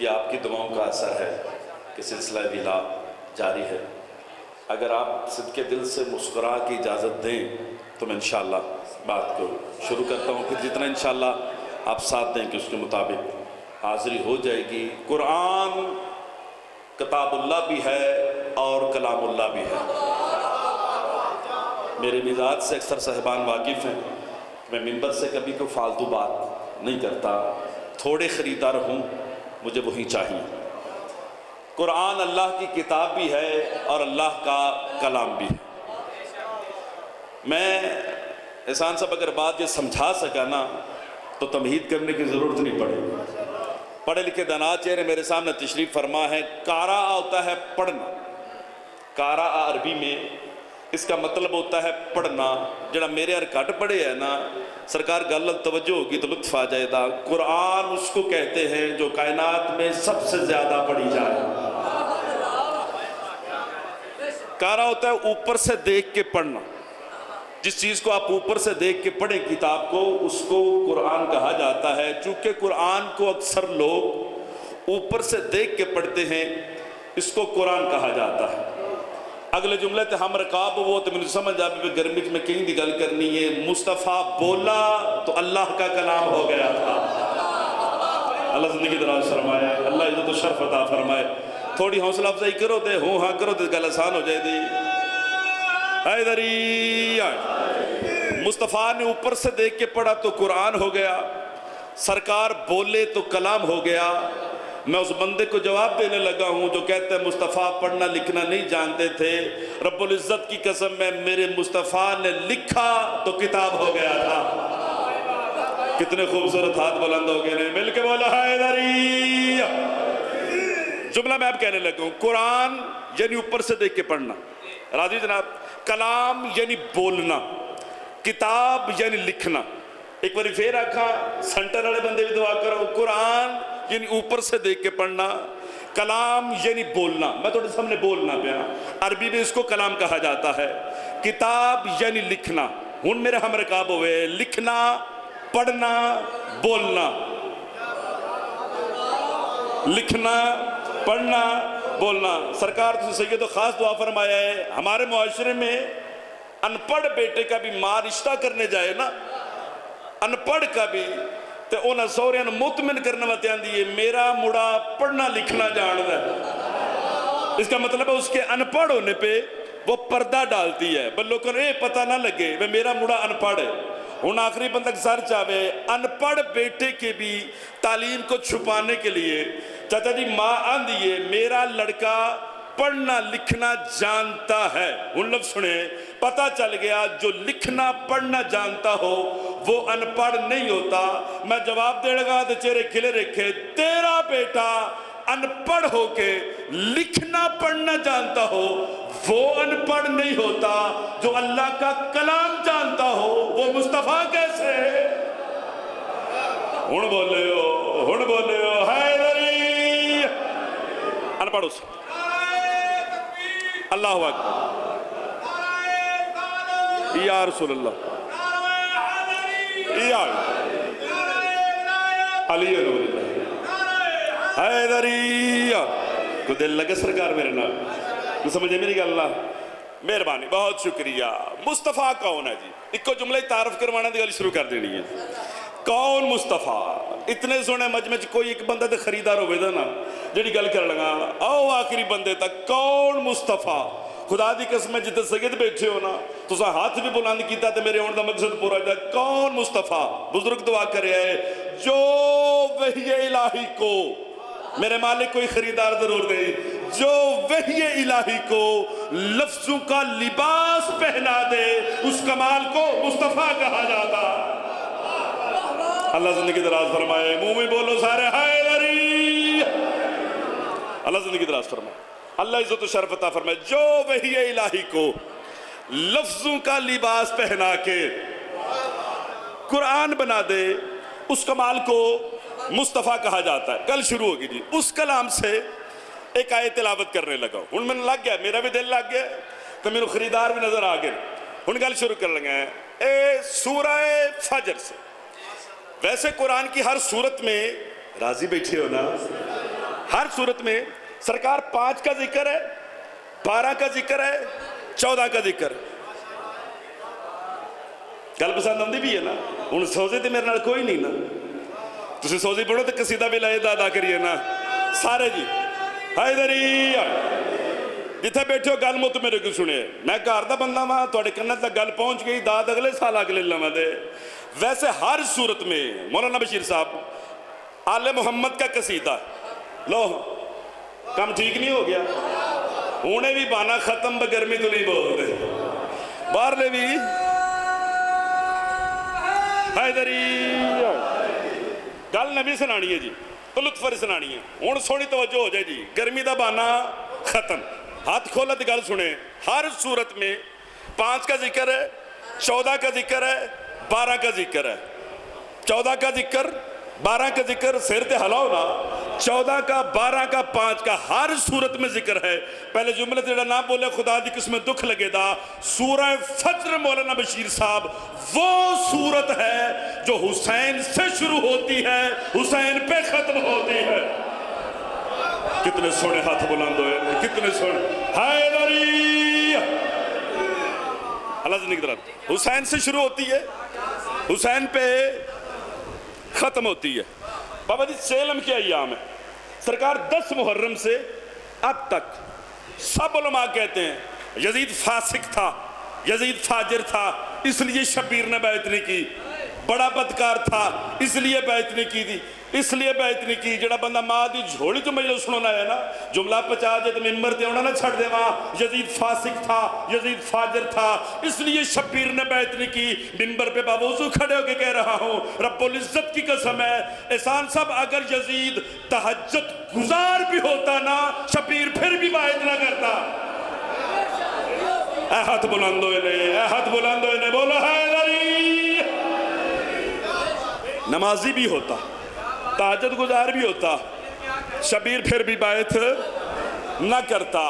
یہ آپ کی دعاؤں کا اثر ہے کہ سلسلہ ویلا جاری ہے۔ اگر آپ صدقے دل سے مسکرا کی اجازت دیں تو میں انشاءاللہ بات کو شروع کرتا ہوں، پھر جتنا انشاءاللہ آپ ساتھ دیں کہ اس کے مطابق حاضری ہو جائے گی۔ قرآن کتاب اللہ بھی ہے اور کلام اللہ بھی ہے۔ میرے مزاج سے اکثر صاحبان واقف ہیں، میں ممبر سے کبھی کوئی فالتو بات نہیں کرتا، تھوڑے خریدار ہوں مجھے وہی چاہیے۔ قرآن اللہ کی کتاب بھی ہے اور اللہ کا کلام بھی ہے۔ میں احسان صاحب اگر بات یہ سمجھا سکا نا تو تمہید کرنے کی ضرورت نہیں پڑے۔ پڑھے لکھے دانا چہرے میرے سامنے تشریف فرما ہے۔ قارا ہوتا ہے پڑھنا، قارا عربی میں اس کا مطلب ہوتا ہے پڑھنا۔ جڑا میرے ہر کٹ پڑھے ہے نا سرکار گل توجہ ہوگی تو لطف آ جائے گا۔ قرآن اس کو کہتے ہیں جو کائنات میں سب سے زیادہ پڑھی جائے۔ قارا ہوتا ہے اوپر سے دیکھ کے پڑھنا، جس چیز کو آپ اوپر سے دیکھ کے پڑھیں کتاب کو اس کو قرآن کہا جاتا ہے۔ چونکہ قرآن کو اکثر لوگ اوپر سے دیکھ کے پڑھتے ہیں اس کو قرآن کہا جاتا ہے۔ اگلے جملے تے ہم رکاب وہ تو مجھے سمجھ آبی پہ گرمی میں کہیں دی گل کرنی ہے۔ مصطفیٰ بولا تو اللہ کا کلام ہو گیا تھا۔ اللہ زندگی دراز فرمائے، اللہ عزت و شرف عطا فرمائے۔ تھوڑی حوصلہ افزائی کرو دے ہوں ہاں کرو دے گل آسان ہو جائے دی۔ حیدری مصطفیٰ نے اوپر سے دیکھ کے پڑھا تو قرآن ہو گیا، سرکار بولے تو کلام ہو گیا۔ میں اس بندے کو جواب دینے لگا ہوں جو کہتے ہیں مصطفیٰ پڑھنا لکھنا نہیں جانتے تھے۔ رب العزت کی قسم میں میرے مصطفیٰ نے لکھا تو کتاب ہو گیا تھا۔ کتنے خوبصورت ہاتھ بلند ہو گئے ہیں، مل کے بولا حیدری۔ جملہ میں اب کہنے لگا ہوں، قرآن یعنی اوپر سے دیکھ کے پڑھنا، راضی جناب؟ کلام یعنی بولنا، کتاب یعنی لکھنا۔ ایک باری پھر آکھا سنٹر والے بندے بھی دعا کرو۔ قرآن یعنی اوپر سے دیکھ کے پڑھنا، کلام یعنی بولنا۔ میں تھوڑے سامنے بولنا پیا، عربی میں اس کو کلام کہا جاتا ہے۔ کتاب یعنی لکھنا۔ ہن میرے ہم رکاب ہوئے لکھنا، پڑھنا، بولنا۔ لکھنا، پڑھنا، بولنا۔ سرکار تو سید و خاص دعا فرمایا ہے ہمارے معاشرے میں ان پڑھ بیٹے کا بھی ماں رشتہ کرنے جائے نا، ان پڑھ کا بھی تے انہاں سوریاں مطمئن کرنے واتے آن دیئے میرا مڑا پڑھنا لکھنا جان دا ہے۔ اس کا مطلب ہے اس کے ان پڑھ ہونے پہ وہ پردہ ڈالتی ہے، بل لوگوں نے پتہ نہ لگے وہ میرا مڑا ان پڑھ ہے۔ ہن آخری بندک سر چاہے ان پڑھ بیٹے کے بھی تعلیم کو چھپانے کے لیے چاچا جی ماں آن دیئے میرا لڑکا پڑھنا لکھنا جانتا ہے۔ ان لفظ سنیں، پتہ چل گیا جو لکھنا پڑھنا جانتا ہو وہ ان پڑھ نہیں ہوتا۔ میں جواب دے لگا تو چہرے کھلے رکھے، تیرا بیٹا ان پڑھ ہو کے لکھنا پڑھنا جانتا ہو وہ ان پڑھ نہیں ہوتا۔ جو اللہ کا کلام جانتا ہو وہ مصطفیٰ کیسے؟ ہن بولے ہو حیدری ان پڑھ اس اللہ اکبر یا رسول اللہ یا علی نور اللہ حیدری۔ کو دل لگے سرکار میرے نام تو سمجھے میری گل اللہ مہربانی، بہت شکریہ۔ مصطفیٰ کون ہے جی؟ ایک کو جملہ تعارف کروانا دی گل شروع کر دینی ہے۔ کون مصطفیٰ؟ اتنے سونے مجمع کوئی ایک بندہ تے خریدار ہوئے دا نا جڑی گل کر لگا آؤ آخری بندے تک کون مصطفیٰ؟ خدا دی قسم ہے جتے سید بیٹھے ہو نا تو سا ہاتھ بھی بلند کیتا تے میرے ہون دا مقصد پورا جائے۔ کون مصطفیٰ؟ بزرگ دعا کرے ہے جو وحی الہی کو، میرے مالک کوئی خریدار ضرور دے، جو وحی الہی کو لفظوں کا لباس پہنا دے اس کمال کو مصطفیٰ کہا جاتا۔ اللہ زندگی دراز فرمائے، منہ میں بولو سارے حیدری۔ اللہ زندگی دراز فرمائے، اللہ عزت و شرف عطا فرمائے۔ جو وحی الہی کو لفظوں کا لباس پہنا کے قرآن بنا دے اس کمال کو مصطفیٰ کہا جاتا ہے۔ کل شروع ہوگی جی اس کلام سے ایک آیت تلاوت کرنے لگا ہوں، میں لگ گیا، میرا بھی دل لگ گیا تو میرے خریدار بھی نظر آ گئے۔ ہوں گل شروع کر لگا ہے سورہ فجر سے۔ ویسے قرآن کی ہر صورت میں راضی بیٹھے ہو نا، ہر صورت میں سرکار 5 کا ذکر ہے، 12 کا ذکر ہے، 14 کا ذکر ہے. گل پسند آتی بھی ہے نا. ہوں سوزے تو میرے نال کوئی نہیں نا. تسی سوزی پڑھو تو قصیدہ بھی لائے ادا کریے نا سارے جی. حیدری جتھے بیٹھے ہو گل مت میرے کو سنے. میں گھر دا بندہ ہاں، تواڈے کنے تک گل پہنچ گئی، داد اگلے سال اگلے لواں دے. ویسے ہر صورت میں مولانا بشیر صاحب آل محمد کا قصیدہ لو کم ٹھیک نہیں ہو گیا. ہونے بھی بانا ختم بگرمی تو نہیں بولتے باہر لے بھی حیدری گل نبی سنانی ہے جی تو لطف فری سنانی ہے. ہوں سونی توجہ ہو جائے جی. گرمی دا بانا ختم. ہاتھ کھولا تو گل سنے. ہر صورت میں 5 کا ذکر ہے، 14 کا ذکر ہے، 12 کا ذکر ہے. 14 کا ذکر، 12 کا ذکر، سیر تے ہلاؤ نا. 14 کا، 12 کا، 5 کا ہر صورت میں ذکر ہے. پہلے جملے جڑا نہ بولے خدا دی قسم دکھ لگے دا. سورہ فجر مولانا بشیر صاحب وہ صورت ہے جو حسین سے شروع ہوتی ہے، حسین پہ ختم ہوتی ہے. کتنے سونے ہاتھ بلند ہوئے، کتنے سونے. حیدری اللہ زندگی درات. حسین سے شروع ہوتی ہے، حسین پہ ختم ہوتی ہے. بابا جی سیلم کے ایام ہے. سرکار 10 محرم سے اب تک سب علماء کہتے ہیں یزید فاسق تھا، یزید فاجر تھا، اس لیے شبیر نے بیعت نہیں کی. بڑا بدکار تھا اس لیے بیعت نہیں کی تھی، اس لیے بیعت نہیں کی. جڑا بندہ ماں دی جھوڑی تو مجلس سنونا ہے نا، جملہ 50 جے تے ممبر تے انہاں نہ چھڑ دے وہاں یزید فاسق تھا، یزید فاجر تھا، اس لیے شبیر نے بیعت نہیں کی. ممبر پہ باوضو کھڑے ہو کے کہہ رہا ہوں رب العزت کی قسم ہے احسان صاحب اگر یزید تہجد گزار بھی ہوتا نا شبیر پھر بھی بیعت نہ کرتا. اے ہاتھ بلند ہوئے نے، اے ہاتھ بلند ہوئے نے. بولو حیدری. نمازی بھی ہوتا، تہجد گزار بھی ہوتا، شبیر پھر بھی بیعت نہ کرتا.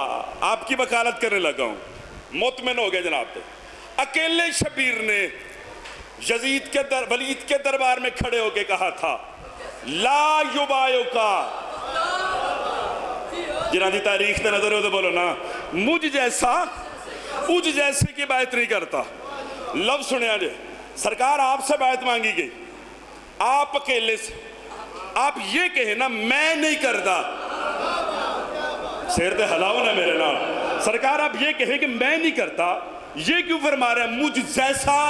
آپ کی وکالت کرنے لگا ہوں، مطمئن ہو گئے جناب. اکیلے شبیر نے یزید کے ولید کے دربار میں کھڑے ہو کے کہا تھا لا یبایعک. جنہاں دی تاریخ تے نظر ہو تو بولو نا مجھ جیسا اج جیسے کی بیعت نہیں کرتا. لفظ سنیا جے. سرکار آپ سے بیعت مانگی گئی، آپ اکیلے سے. آپ یہ کہیں نا میں نہیں کرتا. سیر تے ہلاؤ نا میرے نام. سرکار آپ یہ کہیں کہ میں نہیں کرتا، یہ کیوں فرما رہے ہیں مجھ جیسا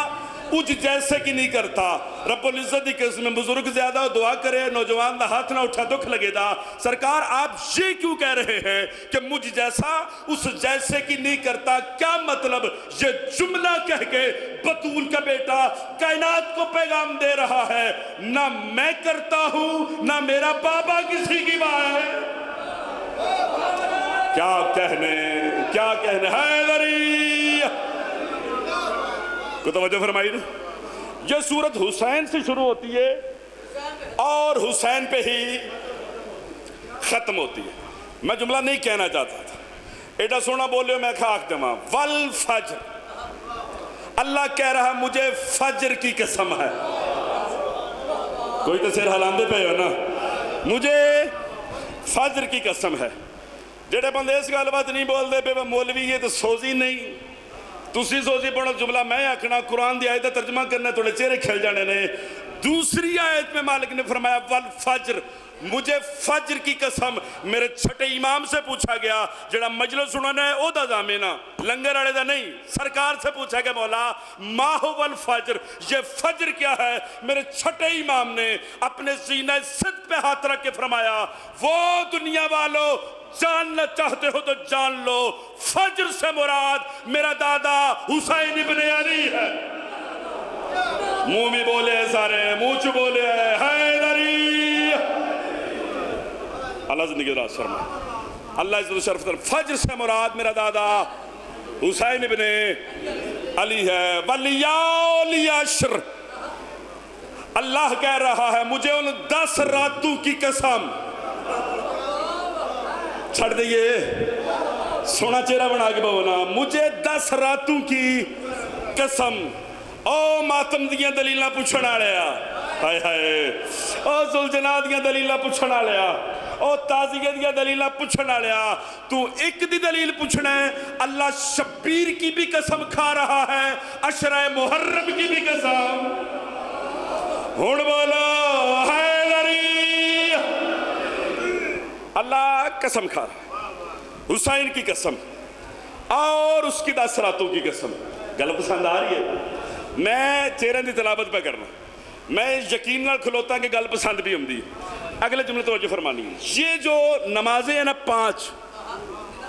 اج جیسے کی نہیں کرتا. رب العزت کی قسم بزرگ زیادہ دعا کرے نوجوان دا ہاتھ نہ اٹھا دکھ لگے دا. سرکار آپ یہ کیوں کہہ رہے ہیں کہ مجھ جیسا اس جیسے کی نہیں کرتا؟ کیا مطلب؟ یہ جملہ کہہ کے بطول کا بیٹا کائنات کو پیغام دے رہا ہے نہ میں کرتا ہوں نہ میرا بابا کسی کی ماں ہے. کیا کہنے، کیا کہنے. حیدری کو توجہ فرمائی نا. یہ صورت حسین سے شروع ہوتی ہے اور حسین پہ ہی ختم ہوتی ہے. میں جملہ نہیں کہنا چاہتا تھا، ایڈا سونا بولے میں خاک دماں. والفجر، اللہ کہہ رہا مجھے فجر کی قسم ہے. کوئی تو سیر ہلاندے پہ ہو نا. مجھے فجر کی قسم ہے. جڑے بندے اس گل بات نہیں بول دے پہ مولوی یہ تو سوزی نہیں. تسی سوزی پڑھو جملہ میں آکھنا قرآن دی آیت ترجمہ کرنا تھوڑے چہرے کھل جانے نے. دوسری آیت میں مالک نے فرمایا والفجر، مجھے فجر کی قسم. میرے چھٹے امام سے پوچھا گیا جڑا مجلس سننا ہے او دا زامینہ لنگر آڑے دا نہیں. سرکار سے پوچھا گیا مولا ما هو الفجر، یہ فجر کیا ہے؟ میرے چھٹے امام نے اپنے سینہ صدق پہ ہاتھ رکھ کے فرمایا وہ دنیا والو جاننا چاہتے ہو تو جان لو فجر سے مراد میرا دادا حسین ابن علی ہے. منہ بھی بولے ہیں سارے، منہ چ بولے ہیں. حیدری اللہ زندگی دراز فرمائے. اللہ عزت و شرف فجر سے مراد میرا دادا حسین ابن علی ہے. ولیال عشر، اللہ کہہ رہا ہے مجھے ان 10 راتوں کی قسم. چھڑ دئیے سونا چہرہ بنا کے بونا. مجھے 10 راتوں کی قسم. او ماتم دیاں دلیلاں پوچھنا لیا، ہائے ہائے. او زلجنا دیاں دلیلاں پوچھنا لیا. او تازیے دیا دلیلہ پوچھنا لیا تو ایک دی دلیل پوچھنا ہے اللہ شبیر کی بھی قسم کھا رہا ہے عشرہ محرم کی بھی قسم ہون بولو حیدری اللہ قسم کھا رہا ہے حسین کی قسم اور اس کی 10 راتوں کی قسم گل پسند آ رہی ہے میں چہرے دی تلاوت پہ کرنا میں یقین نال کھلوتا کہ گل پسند بھی ہوندی اگلے جملے توجہ فرمانی ہے یہ جو نمازیں ہیں نا 5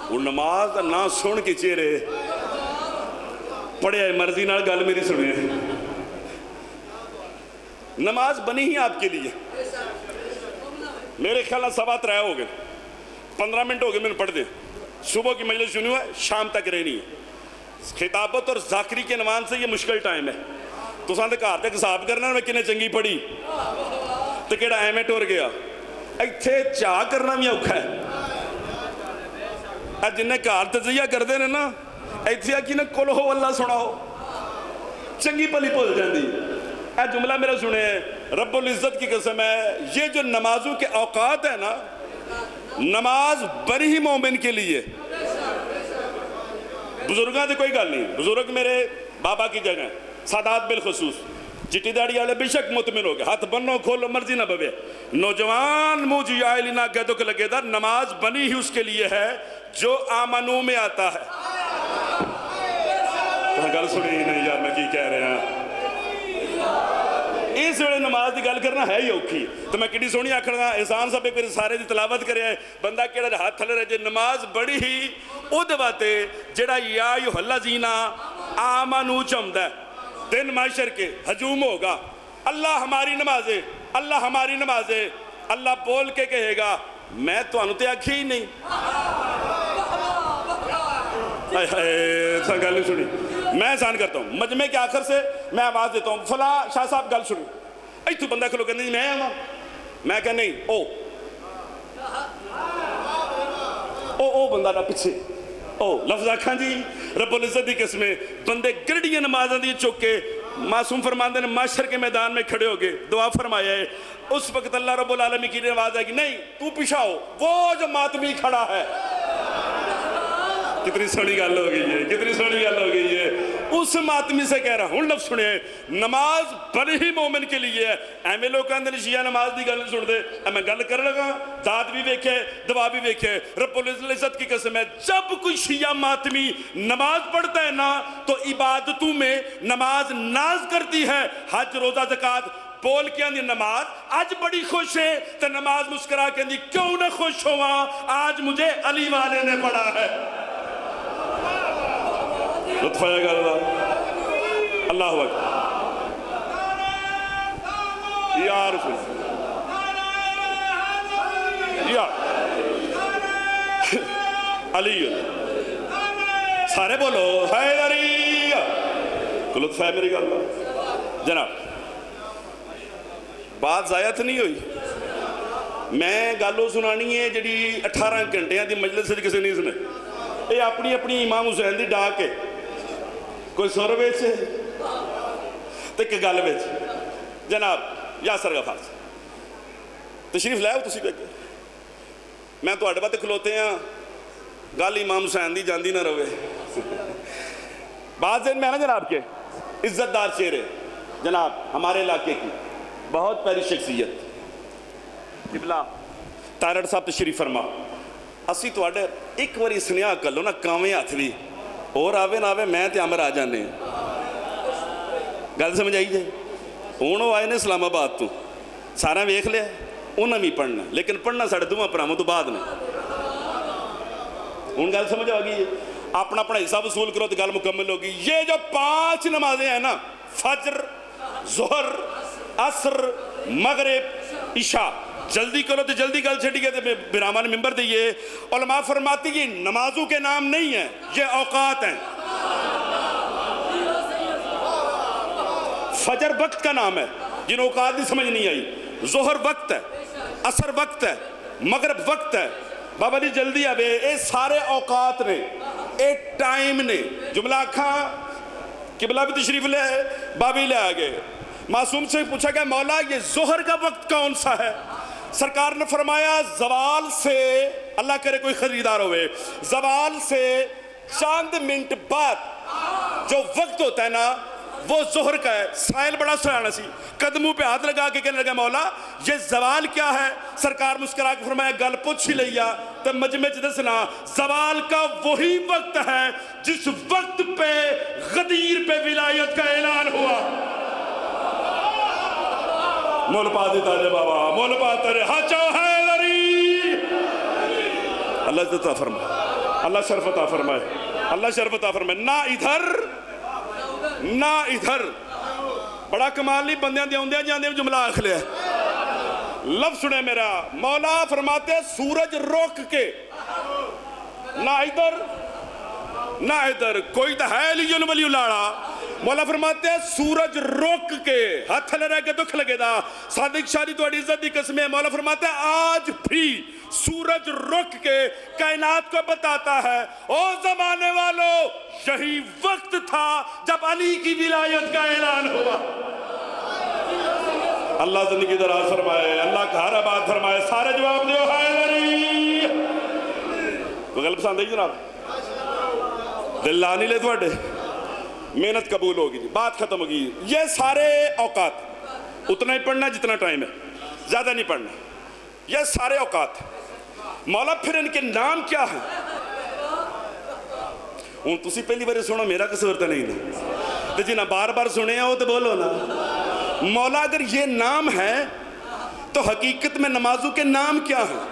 وہ نماز دا نہ سن کے چہرے پڑھے آئے مرضی نال گل میری سنے نماز بنی ہی آپ کے لیے میرے خیال 3:15 ہو گئے 15 منٹ ہو گئے میں نے پڑھ دیں صبح کی مجلس شروع ہے شام تک رہنی ہے خطابت اور ذاکری کے نمان سے یہ مشکل ٹائم ہے تو ساندھے کہا تک حساب کرنا میں کنے چنگی پڑھی تو کیڑا ایمے ٹور گیا ایتھے چاہ کرنا بھی اوکھا ہے جنہیں کار تجزیہ کر دے نا ایتھے آکی نے کل ہو اللہ سناؤ چنگی پلی پول جاندی اے جملہ میرا سنے رب العزت کی قسم ہے یہ جو نمازوں کے اوقات ہیں نا نماز بڑی ہی مومن کے لیے بزرگاں دے کوئی گل نہیں بزرگ میرے بابا کی جگہ سادات بالخصوص چٹی داڑی والے بے شک مطمئن ہو گئے ہاتھ بنو کھولو مرضی نہ بوے نوجوان موجی آئلی نہ گدو کے لگے دا نماز بنی ہی اس کے لیے ہے جو آمنو میں آتا ہے تو گل سنی ہی نہیں یار میں کی کہہ رہے ہیں اس ویلے نماز دی گل کرنا ہے ہی اوکھی تو میں کڈی سونی آکھنا گا احسان صاحب ایک سارے دی تلاوت کرے ہے بندہ کیڑا ہاتھ تھلے رہے جے نماز بڑی ہی او دباتے جڑا یا ایھا الذین آمنو چمدا ہے دن معاشر کے ہجوم ہوگا اللہ ہماری نمازیں اللہ ہماری نمازیں اللہ بول کے کہے گا میں تو انتے آکھی ہی نہیں گل نہیں سنی میں احسان کرتا ہوں مجمع کے آخر سے میں آواز دیتا ہوں فلاں شاہ صاحب گل سنی ایتھو بندہ کھلو کہ نہیں میں آواں میں کہ نہیں او بندہ نہ پیچھے لفظ آکھاں جی رب العزت دی قسمیں بندے گرڑیاں نمازاں دی چوکے معصوم فرماندے نے معاشر کے میدان میں کھڑے ہو گئے دعا فرمایا ہے اس وقت اللہ رب العالمین کی آواز آئے گی نہیں تو پیچھے ہو وہ جو ماتمی کھڑا ہے کتنی سڑی گل ہو گئی ہے کتنی سڑی گل ہو گئی ہے اس ماتمی سے کہہ رہا ہوں لفظ سنے نماز بڑی ہی مومن کے لیے ہے ایمے لوگ کہندے نے شیعہ نماز دی گل سن دے میں گل کر لگا داد بھی ویکھے دعا بھی ویکھے رب العزت کی قسم ہے جب کوئی شیعہ ماتمی نماز پڑھتا ہے نا تو عبادتوں میں نماز ناز کرتی ہے حج روزہ زکوٰۃ بول کے اندھی نماز آج بڑی خوش ہے تو نماز مسکرا کے اندھی کیوں نہ خوش ہوا آج مجھے علی والے نے پڑھا ہے لطف آئے گا اللہ اکبر یا رسول یا علی سارے بولو حیدری لطف ہے میری گل جناب بات ضائع تو نہیں ہوئی میں گالو سنانی ہے جڑی 18 گھنٹیاں دی مجلس سے کسی نہیں سنے یہ اپنی اپنی امام حسین دی ڈاک ہے کوئی سر ویچ ہے تو ایک گل ویچ جناب یاسر غفار تشریف لائے ہو تسی پہ میں تو اڈ بات کھلوتے ہیں گل امام حسین دی جاندی نہ روے بات ذہن میں ہے نا جناب کے عزت دار چہرے جناب ہمارے علاقے کی بہت پیاری شخصیت قبلہ تارڑ صاحب تشریف فرما اسی تو اڈے ایک واری سنیا کر لو نا کامیں ہاتھ بھی اور آوے نہ آوے میں تے عمر آ جانے گل سمجھ آئی جائے ہوں وہ آئے نے اسلام آباد تو سارا ویکھ لیا انہیں بھی پڑھنا لیکن پڑھنا ساڑھے دونوں پراموں تو بعد نے ہوں گل سمجھ آ گئی ہے اپنا اپنا حصہ وصول کرو تو گل مکمل ہوگی یہ جو 5 نمازیں ہیں نا فجر ظہر عصر مغرب عشاء جلدی کرو تو جلدی گل چھٹی گئے تھے برامان ممبر دیئے علماء فرماتی یہ نمازوں کے نام نہیں ہیں یہ اوقات ہیں فجر وقت کا نام ہے جن اوقات نہیں سمجھ نہیں آئی ظہر وقت ہے عصر وقت ہے مغرب وقت ہے بابا جی جلدی آبے اے سارے اوقات نے اے ٹائم نے جملہ کھاں قبلہ بھی تشریف لے بابی لے آگے معصوم سے پوچھا کہ مولا یہ ظہر کا وقت کون سا ہے سرکار نے فرمایا زوال سے، اللہ کرے کوئی خریدار ہوئے، زوال سے چاند منٹ بعد جو وقت ہوتا ہے نا وہ ظہر کا ہے۔ سائل بڑا سرانا سی، قدموں پہ ہاتھ لگا کے کہنے لگا مولا یہ زوال کیا ہے؟ سرکار مسکرا کے فرمایا گل پوچھ ہی لیا تو مجمع چ دسنا زوال کا وہی وقت ہے جس وقت پہ غدیر پہ ولایت کا اعلان ہوا۔ مول پا دیتا رہے بابا، مول پاتا رہے ہاچو حیدری۔ اللہ عزت عطا فرمائے، اللہ شرف عطا فرمائے، اللہ شرف عطا فرمائے۔ نہ ادھر نہ ادھر، بڑا کمال نہیں بندیاں دے ہوندے جاندے جملہ آخ لیا۔ لفظ سنے میرا، مولا فرماتے سورج روک کے، نہ ادھر نہ ادھر، کوئی تو ہے علی ولی لاڑا، مولا فرماتے ہیں سورج روک کے، ہاتھ لے رہے کے دکھ لگے دا، صادق شاہی تو عزت دی قسم ہے۔ مولا فرماتے ہیں آج بھی سورج رک کے کائنات کو بتاتا ہے او زمانے والوں یہی وقت تھا جب علی کی ولایت کا اعلان ہوا۔ اللہ زندگی دراز فرمائے، اللہ کا ہر آباد فرمائے، سارے جواب دیو حیدری۔ تو غلط پسند ہے جناب، دل لا نہیں لے تھوڑے، محنت قبول ہوگی جی، بات ختم ہوگی۔ یہ سارے اوقات اتنا ہی پڑھنا جتنا ٹائم ہے، زیادہ نہیں پڑھنا، یہ سارے اوقات۔ مولا پھر ان کے نام کیا ہیں؟ ہوں تسی پہلی بار سنو، میرا قصور تو نہیں نا، تو جنہیں بار بار سنے ہو تو بولو نا۔ مولا اگر یہ نام ہے تو حقیقت میں نمازوں کے نام کیا ہیں؟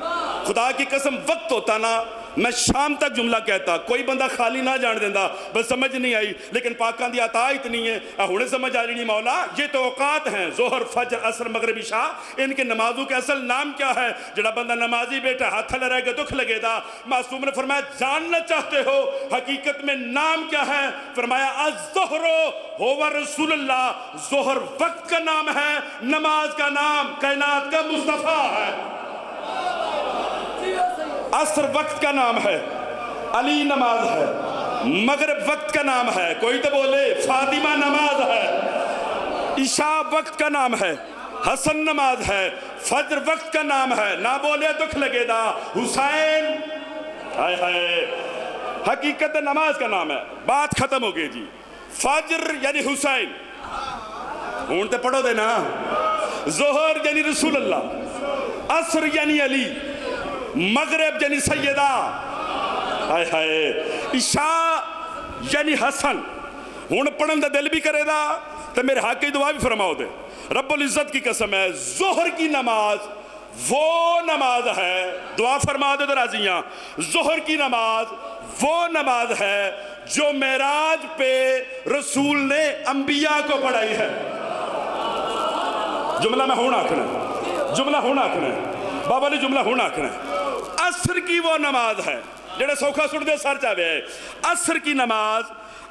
خدا کی قسم وقت ہوتا نا میں شام تک جملہ کہتا، کوئی بندہ خالی نہ جان دیندہ، بس سمجھ نہیں آئی، لیکن پاکان دی عطا اتنی ہے ہونے سمجھ آ رہی مولا یہ تو اوقات ہیں، ظہر فجر عصر مغرب عشاء، ان کے نمازوں کے اصل نام کیا ہے؟ جڑا بندہ نمازی بیٹا ہاتھ لے رہے گا دکھ لگے دا۔ معصوم نے فرمایا جاننا چاہتے ہو حقیقت میں نام کیا ہے؟ فرمایا الظہر ہوا رسول اللہ، ظہر وقت کا نام ہے، نماز کا نام کائنات کا مصطفیٰ ہے۔ عصر وقت کا نام ہے، علی نماز ہے، مغرب وقت کا نام ہے، کوئی تو بولے فاطمہ نماز ہے، عشاء وقت کا نام ہے، حسن نماز ہے، فجر وقت کا نام ہے، نہ بولے دکھ لگے دا، حسین ہائے ہائے حقیقت نماز کا نام ہے۔ بات ختم ہو گئی جی، فجر یعنی حسین، ہونتے پڑھو دے نا، ظہر یعنی رسول اللہ، عصر یعنی علی، مغرب یعنی سیدہ، ہائے ہائے عشاء یعنی حسن۔ ہون پڑھن دا دل بھی کرے دا تو میرے حق کی دعا بھی فرماؤ دے، رب العزت کی قسم ہے ظہر کی نماز وہ نماز ہے، دعا فرما دے درازیاں، ظہر کی نماز وہ نماز ہے جو معراج پہ رسول نے انبیاء کو پڑھائی ہے۔ جملہ میں ہوں آکھنا، جملہ ہوں آکھنا، بابا نے جملہ ہوں آکھنا۔ عصر کی وہ نماز ہے جڑے سوکھا سن دے سر چاہے ہے، عصر کی نماز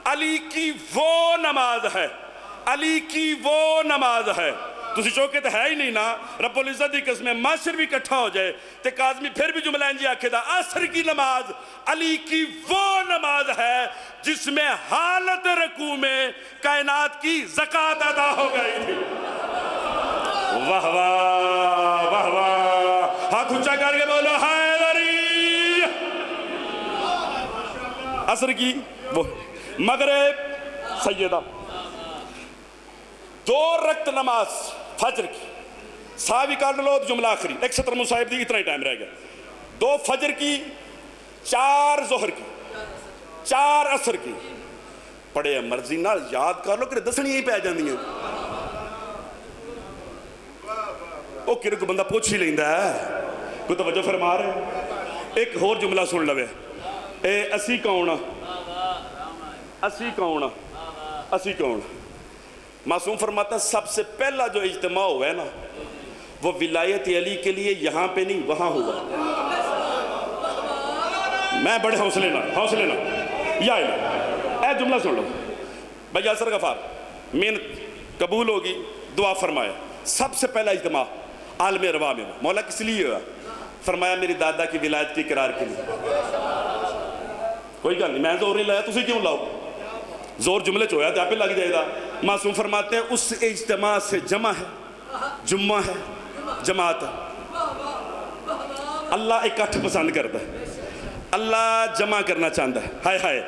علی کی وہ نماز ہے، علی کی وہ نماز ہے۔ تسی چوکے تو ہے ہی نہیں نا، رب العزت کی قسم معاشر بھی کٹھا ہو جائے تے کاظمی پھر بھی جملہ انجی آکھے دا عصر کی نماز علی کی وہ نماز ہے جس میں حالت رکوع میں کائنات کی زکوٰۃ ادا ہو گئی تھی۔ واہ واہ واہ واہ، ہاتھ اونچا کر کے بولو حیدری۔ عصر کی وہ، مغرب سیدہ، 2 رکعت نماز فجر کی، ساوی کر لو جملہ آخری، 170 مصاحب دی اتنا ہی ٹائم رہ گیا، 2 فجر کی، 4 ظہر کی، 4 عصر کی، پڑھے مرضی نال یاد کر لو کہ دسنی ہی پہ جاندی ہیں۔ او کر کو بندہ پوچھ ہی لیندہ ہے، کوئی توجہ فرما رہے۔ ایک اور جملہ سن لوے، اے اسی کون، اسی کون، اسی کون۔ معصوم فرماتا ہے سب سے پہلا جو اجتماع ہوا ہے نا وہ ولایت علی کے لیے یہاں پہ نہیں وہاں ہوا۔ میں بڑے حوصلے نہ یا اے جملہ سن لو بھائی، یاسر غفار محنت قبول ہوگی، دعا فرمایا۔ سب سے پہلا اجتماع عالم ارواح میں مولا کس لیے ہوا؟ فرمایا میری دادا کی ولایت کی اقرار کے لیے۔ کوئی گل نہیں، میں زور نہیں لایا، تسی کیوں لاؤ؟ زور جملے چویا تو آپ پہ لگ جائے گا۔ معصوم فرماتے ہیں اس اجتماع سے جمع ہے، جمعہ ہے، جماعت ہے۔ اللہ اکٹھ پسند کرتا ہے، اللہ جمع کرنا چاہتا ہے، ہائے ہائے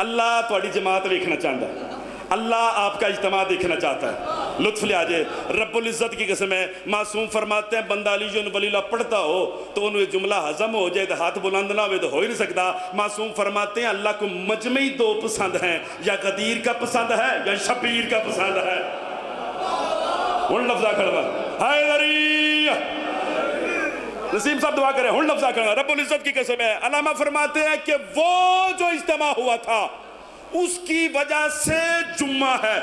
اللہ تھوڑی جماعت دیکھنا چاہتا ہے، اللہ آپ کا اجتماع دیکھنا چاہتا ہے۔ لطف لے آجے، رب العزت کی قسم ہے، معصوم فرماتے ہیں بندہ علی ولی اللہ پڑھتا ہو تو انہوں یہ جملہ ہضم ہو جائے تو ہاتھ بلند نہ ہوئے تو ہو ہی نہیں سکتا۔ معصوم فرماتے ہیں اللہ کو مجمعی دو پسند ہیں، یا غدیر کا پسند ہے یا شبیر کا پسند ہے۔ ہن لفظہ کھڑا حیدری، نسیم صاحب دعا کریں، ہن لفظہ کھڑا رب العزت کی قسم ہے۔ علامہ فرماتے ہیں کہ وہ جو اجتماع ہوا تھا اس کی وجہ سے جمعہ ہے۔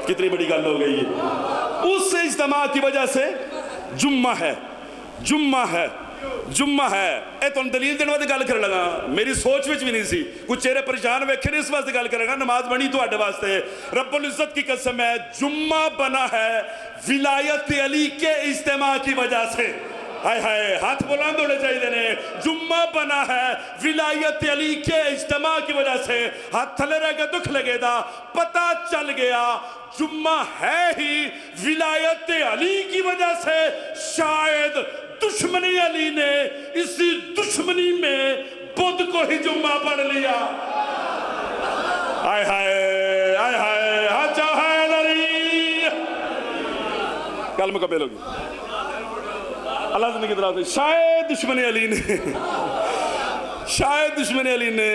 کتنی بڑی گل ہو گئی ہے، اس اجتماع کی وجہ سے جمعہ ہے، جمعہ ہے، جمعہ ہے۔ اے تو دلیل دینے واسطے گل کر لگا، میری سوچ وچ بھی نہیں سی، کچھ چہرے پریشان ویکھے نے اس واسطے گل کر لگا، نماز بنی تواڈے واسطے۔ رب العزت کی قسم ہے جمعہ بنا ہے ولایت علی کے اجتماع کی وجہ سے۔ ہائے ہائے ہاتھ بلند ہونے چاہیے نے، جمعہ بنا ہے ولایت علی کے اجتماع کی وجہ سے۔ ہاتھ تھلے رہ کے دکھ لگے دا، پتہ چل گیا جمعہ ہے ہی ولایت علی کی وجہ سے۔ شاید دشمنی علی نے اسی دشمنی میں بدھ کو ہی جمعہ پڑھ لیا۔ آئے ہائے آئے ہائے آجا حیدری، کل مکمل ہوگی اللہ زندگی دراز ہے۔ شاید دشمن علی نے، شاید دشمن علی نے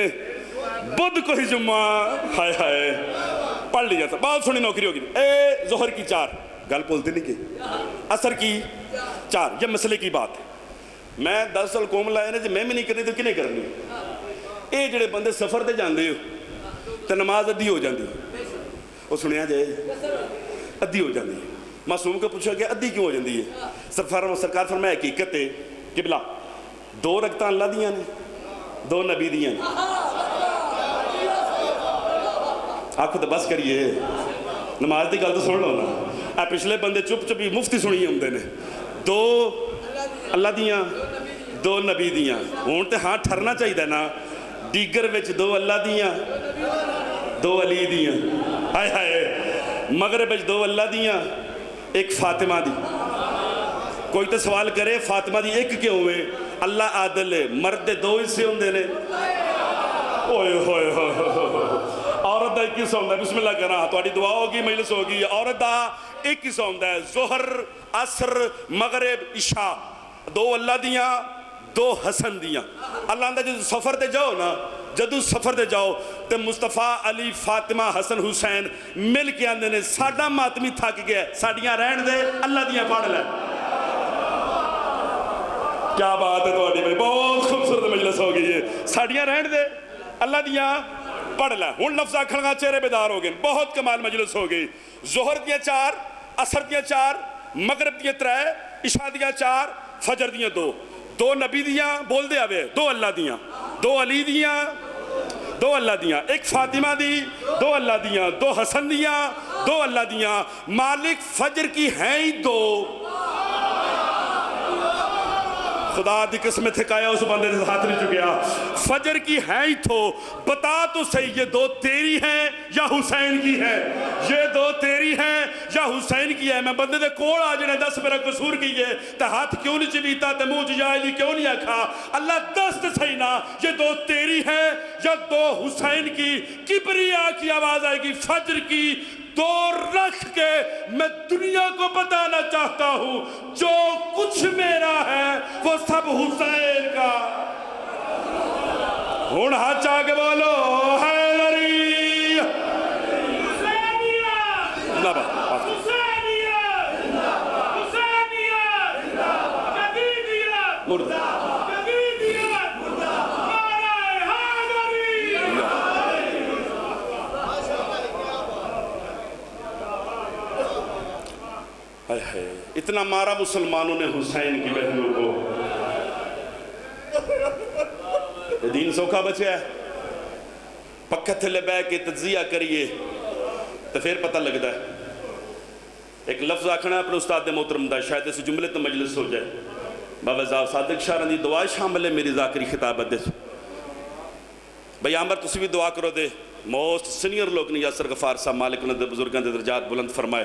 بدھ کو ہی جمعہ ہائے ہائے پڑھ لیا تھا۔ بہت سنی نوکری ہوگی۔ اے ظہر کی 4 گل بولتے نہیں کہ عصر کی 4، یہ مسئلے کی بات ہے۔ میں دراصل قوم لائے نے جی میں بھی نہیں کرنی تو کنے کرنی؟ اے جڑے بندے سفر تے جاندے ہو تو نماز ادھی ہو جاندی، وہ سنیا جائے ادھی ہو جاندی۔ معصوم کو پوچھا کہ ادھی کیوں ہو جاندی ہے؟ سرکار فرمایا حقیقت ہے قبلہ 2 رکعتاں اللہ دیاں نے، 2 نبی دیاں نے۔ آنکھو تو بس کریے، نماز دی گل تو سن لو نا۔ اے پچھلے بندے چپ چپ ہی مفتی سنی ہوندے نے، 2 اللہ دیاں 2 نبی دیاں۔ ہون تے ہاں ٹھرنا چاہیے نا، دیگر وچ 2 اللہ دیاں 2 علی دیاں، ہائے ہائے مغرب وچ 2 اللہ دیاں 1 فاطمہ دی۔ کوئی تو سوال کرے فاطمہ دی 1 کیوں ہوئے؟ اللہ عادل ہے، مرد 2 حصے ہوندے نے۔ اوئے ہوئے ہوئے عورت دا 1 حصہ ہوندہ ہے، بسم اللہ کرنا تھوڑی دعا ہوگی مجلس ہوگی۔ عورت دا 1 حصہ ہوندہ ہے، ظہر عصر مغرب عشاء 2 اللہ دیاں 2 حسن دیاں۔ اللہ اندہ جدو سفر تے جاؤ نا، جدو سفر تے جاؤ تے مصطفیٰ علی فاطمہ حسن حسین مل کے آندے نے ساڈا ماتمی تھک گیا، ساڈیاں رہن دے اللہ دیاں پڑھ لے۔ کیا بات ہے تواڈی بھائی، بہت خوبصورت مجلس ہو گئی ہے۔ ساڈیاں رہن دے اللہ دیاں پڑھ لے۔ ہن لفظ آکھن گا چہرے بیدار ہو گئے، بہت کمال مجلس ہو گئی۔ ظہر دیاں 4، عصر دیاں 4، مغرب دیاں 3، عشاء دیاں 4، فجر دیاں 2۔ 2 نبی دیاں بول دے آوے، 2 اللہ دیاں، 2 علی دیاں 2 اللہ دیاں، 1 فاطمہ دی 2 اللہ دیاں، 2 حسن دیاں 2 اللہ دیاں۔ مالک فجر کی ہیں ہی 2۔ خدا دی قسم تھکایا اس بندے سے ہاتھ نہیں چکیا۔ فجر کی ہیں ہی تو بتا تو صحیح یہ 2 تیری ہیں یا حسین کی ہیں؟ یہ 2 تیری ہیں یا حسین کی ہے؟ میں بندے دے کوڑ آ جنے 10 میرا قصور کی ہے تے ہاتھ کیوں نہیں چبیتا تے منہ جائلی کیوں نہیں آکھا؟ اللہ 10 صحیح نا، یہ 2 تیری ہیں یا 2 حسین کی؟ کبریا کی آواز آئے گی فجر کی 2 رکھ کے میں دنیا کو بتانا چاہتا ہوں جو کچھ میرا ہے وہ سب حسین کا۔ ہون ہاتھ چاہ کے بولو حیدری، اتنا مارا مسلمانوں نے حسین کی بہنوں کو، یہ دین سوکھا بچیا ہے۔ پکھا تھلے بے کے تجزیہ کریے تو پھر پتہ لگتا ہے۔ ایک لفظ آکھنا اپنے استاد محترم دا، شاید اس جملے تو مجلس ہو جائے۔ بابا صادق شاہ رندی دعا شامل ہے میری ذاکری خطابت دے۔ بھئی عامر تسی بھی دعا کرو دے، موسٹ سینئر لوگ نے یاسر غفار صاحب مالک انہوں نے بزرگان دے درجات بلند فرمائے۔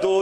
2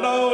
9